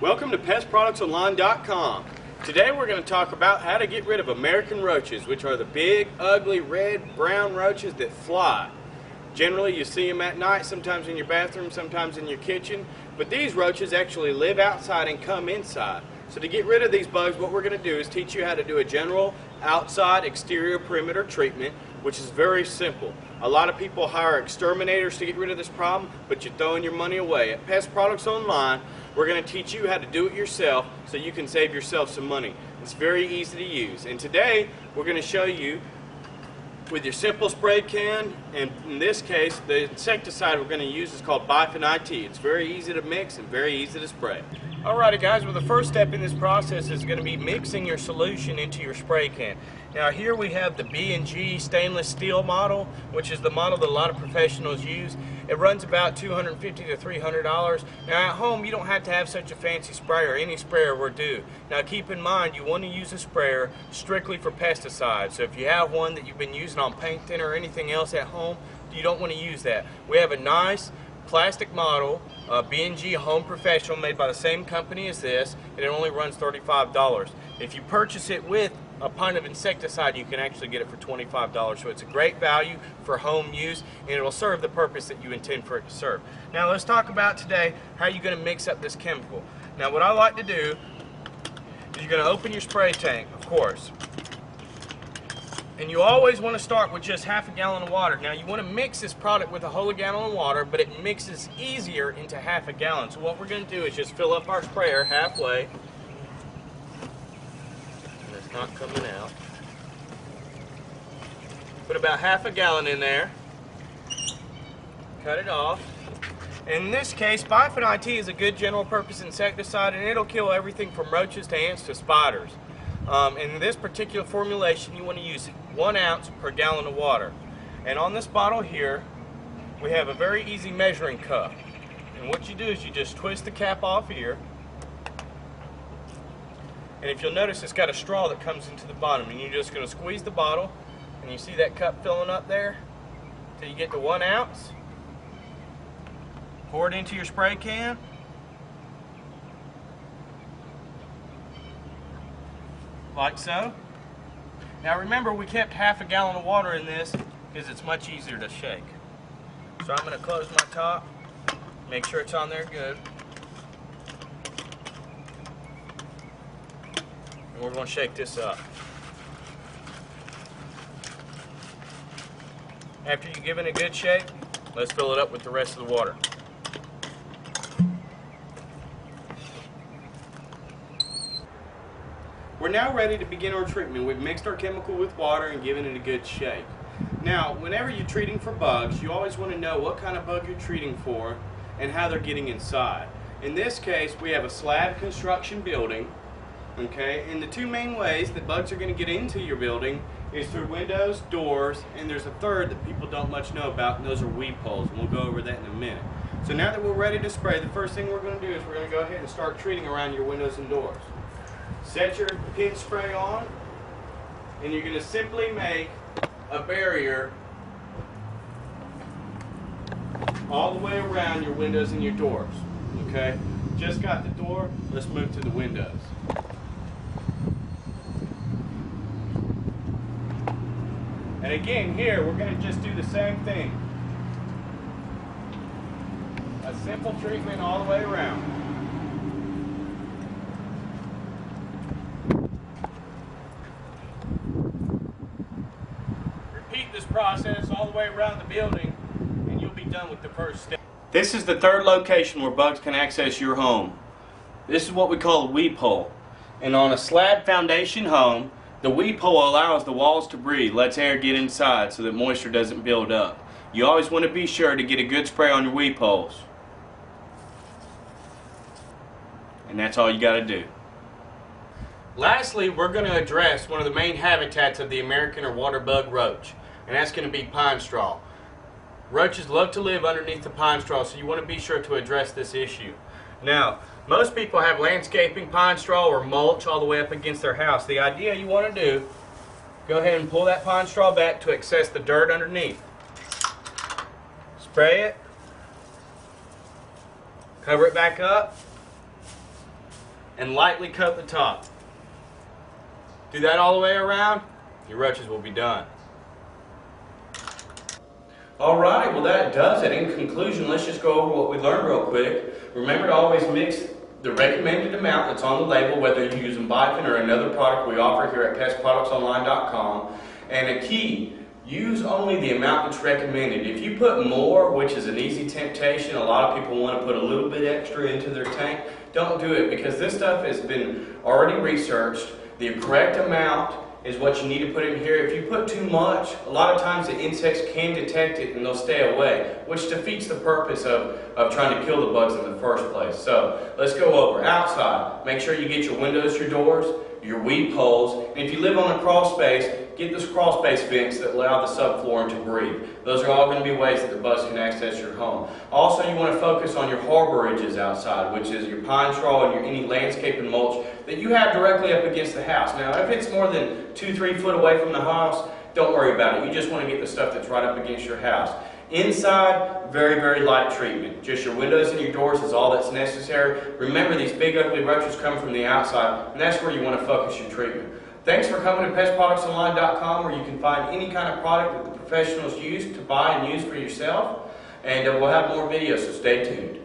Welcome to PestProductsOnline.com. Today we're going to talk about how to get rid of American roaches, which are the big, ugly, red, brown roaches that fly. Generally you see them at night, sometimes in your bathroom, sometimes in your kitchen, but these roaches actually live outside and come inside. So to get rid of these bugs, what we're going to do is teach you how to do a general outside exterior perimeter treatment, which is very simple. A lot of people hire exterminators to get rid of this problem, but you're throwing your money away. At Pest Products Online, we're going to teach you how to do it yourself so you can save yourself some money. It's very easy to use. And today, we're going to show you with your simple spray can, and in this case, the insecticide we're going to use is called bifenite. It's very easy to mix and very easy to spray. Alrighty guys, well the first step in this process is going to be mixing your solution into your spray can. Now here we have the B&G stainless steel model, which is the model that a lot of professionals use. It runs about $250 to $300. Now at home you don't have to have such a fancy sprayer. Any sprayer will do. Now keep in mind you want to use a sprayer strictly for pesticides. So if you have one that you've been using on paint thinner or anything else at home, you don't want to use that. We have a nice plastic model, B&G Home Professional, made by the same company as this, and it only runs $35. If you purchase it with a pint of insecticide, you can actually get it for $25. So it's a great value for home use, and it will serve the purpose that you intend for it to serve. Now let's talk about today how you're going to mix up this chemical. Now what I like to do is you're going to open your spray tank, of course. And you always want to start with just half a gallon of water. Now you want to mix this product with a whole gallon of water, but it mixes easier into half a gallon. So what we're going to do is just fill up our sprayer halfway. And it's not coming out. Put about half a gallon in there. Cut it off. In this case, bifenite is a good general purpose insecticide, and it'll kill everything from roaches to ants to spiders. In this particular formulation, you want to use 1 ounce per gallon of water. And on this bottle here, we have a very easy measuring cup. And what you do is you just twist the cap off here. And if you'll notice, it's got a straw that comes into the bottom. And you're just going to squeeze the bottle. And you see that cup filling up there? Till you get to 1 ounce. Pour it into your spray can. Like so. Now remember, we kept half a gallon of water in this because it's much easier to shake. So I'm going to close my top, make sure it's on there good. And we're going to shake this up. After you give it a good shake, let's fill it up with the rest of the water. We're now ready to begin our treatment. We've mixed our chemical with water and given it a good shake. Now, whenever you're treating for bugs, you always want to know what kind of bug you're treating for and how they're getting inside. In this case, we have a slab construction building, okay, and the two main ways that bugs are going to get into your building is through windows, doors, and there's a third that people don't much know about, and those are weep holes, and we'll go over that in a minute. So now that we're ready to spray, the first thing we're going to do is we're going to go ahead and start treating around your windows and doors. Set your pin spray on, and you're going to simply make a barrier all the way around your windows and your doors. Okay? Just got the door, let's move to the windows. And again, here we're going to just do the same thing. A simple treatment all the way around. Process all the way around the building, and you'll be done with the first step. This is the third location where bugs can access your home. This is what we call a weep hole. And on a slab foundation home, the weep hole allows the walls to breathe, lets air get inside so that moisture doesn't build up. You always want to be sure to get a good spray on your weep holes. And that's all you got to do. Lastly, we're going to address one of the main habitats of the American or water bug roach. And that's going to be pine straw. Roaches love to live underneath the pine straw, so you want to be sure to address this issue. Now, most people have landscaping pine straw or mulch all the way up against their house. The idea you want to do, go ahead and pull that pine straw back to access the dirt underneath. Spray it, cover it back up, and lightly coat the top. Do that all the way around, your roaches will be done. Alright, well that does it. In conclusion, let's just go over what we learned real quick. Remember to always mix the recommended amount that's on the label, whether you're using Bicon or another product we offer here at pestproductsonline.com. And a key, use only the amount that's recommended. If you put more, which is an easy temptation, a lot of people want to put a little bit extra into their tank, don't do it, because this stuff has been already researched. The correct amount is what you need to put in here. If you put too much, a lot of times the insects can detect it and they'll stay away, which defeats the purpose of trying to kill the bugs in the first place. So let's go over. Outside, make sure you get your windows, your doors, your weed poles, and if you live on a crawl space, get those crawl space vents that allow the subflooring to breathe. Those are all going to be ways that the bugs can access your home. Also, you want to focus on your harborages outside, which is your pine straw and any landscaping mulch that you have directly up against the house. Now, if it's more than 2-3 foot away from the house, don't worry about it. You just want to get the stuff that's right up against your house. Inside, very, very light treatment. Just your windows and your doors is all that's necessary. Remember, these big ugly roaches come from the outside, and that's where you want to focus your treatment. Thanks for coming to pestproductsonline.com, where you can find any kind of product that the professionals use to buy and use for yourself. And we'll have more videos, so stay tuned.